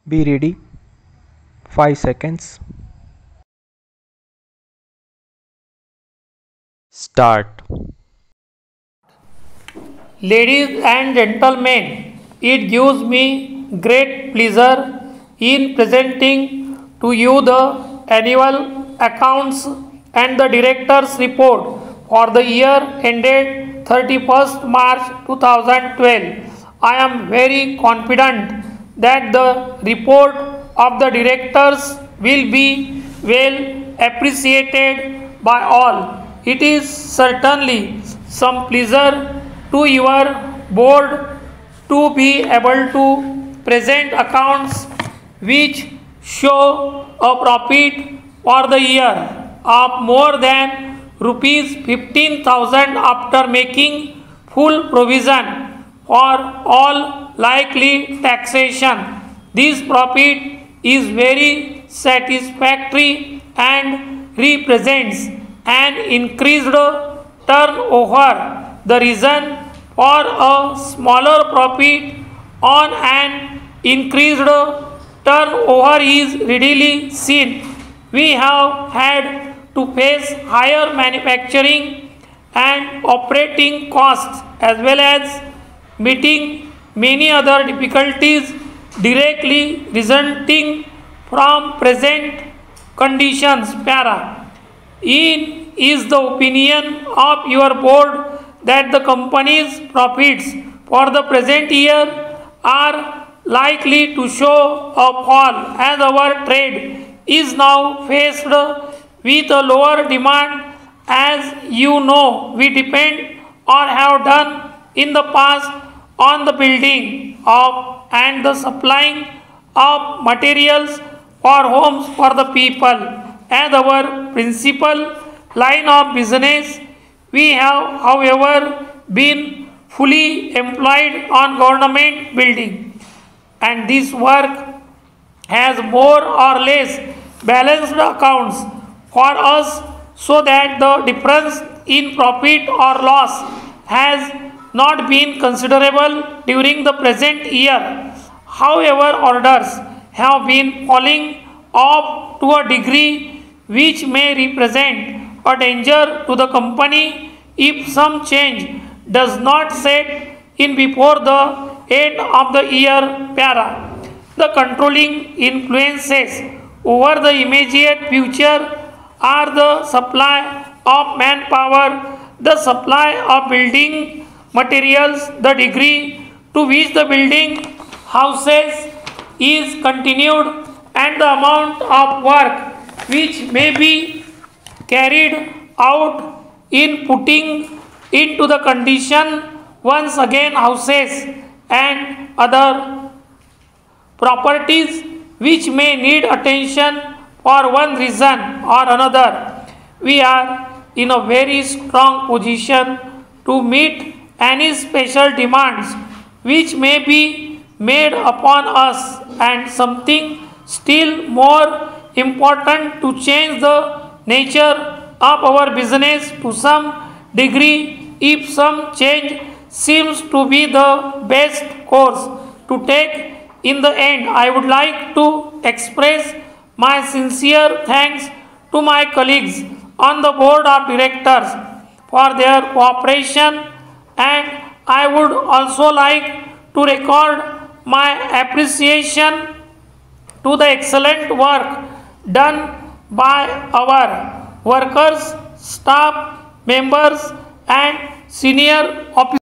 Be ready. 5 seconds. Start. Ladies and gentlemen, it gives me great pleasure in presenting to you the annual accounts and the director's report for the year ended 31st March 2012. I am very confident that the report of the directors will be well appreciated by all. It is certainly some pleasure to your board to be able to present accounts which show a profit for the year of more than rupees 15,000 after making full provision for all likely taxation. This profit is very satisfactory and represents an increased turnover. The reason for a smaller profit on an increased turnover is readily seen. We have had to face higher manufacturing and operating costs as well as meeting many other difficulties directly resulting from present conditions. Para. In is the opinion of your board that the company's profits for the present year are likely to show a fall as our trade is now faced with a lower demand. As you know, we depend or have done in the past on the building of and the supplying of materials for homes for the people as our principal line of business. We have, however, been fully employed on government building, and this work has more or less balanced accounts for us so that the difference in profit or loss has not been considerable during the present year. However, orders have been falling off to a degree which may represent a danger to the company if some change does not set in before the end of the year. Para. The controlling influences over the immediate future are the supply of manpower, the supply of building materials, the degree to which the building houses is continued, and the amount of work which may be carried out in putting into the condition once again houses and other properties which may need attention for one reason or another. We are in a very strong position to meet any special demands which may be made upon us, and something still more important, to change the nature of our business to some degree if some change seems to be the best course to take. In the end, I would like to express my sincere thanks to my colleagues on the board of directors for their cooperation, and I would also like to record my appreciation to the excellent work done by our workers, staff members, and senior officers.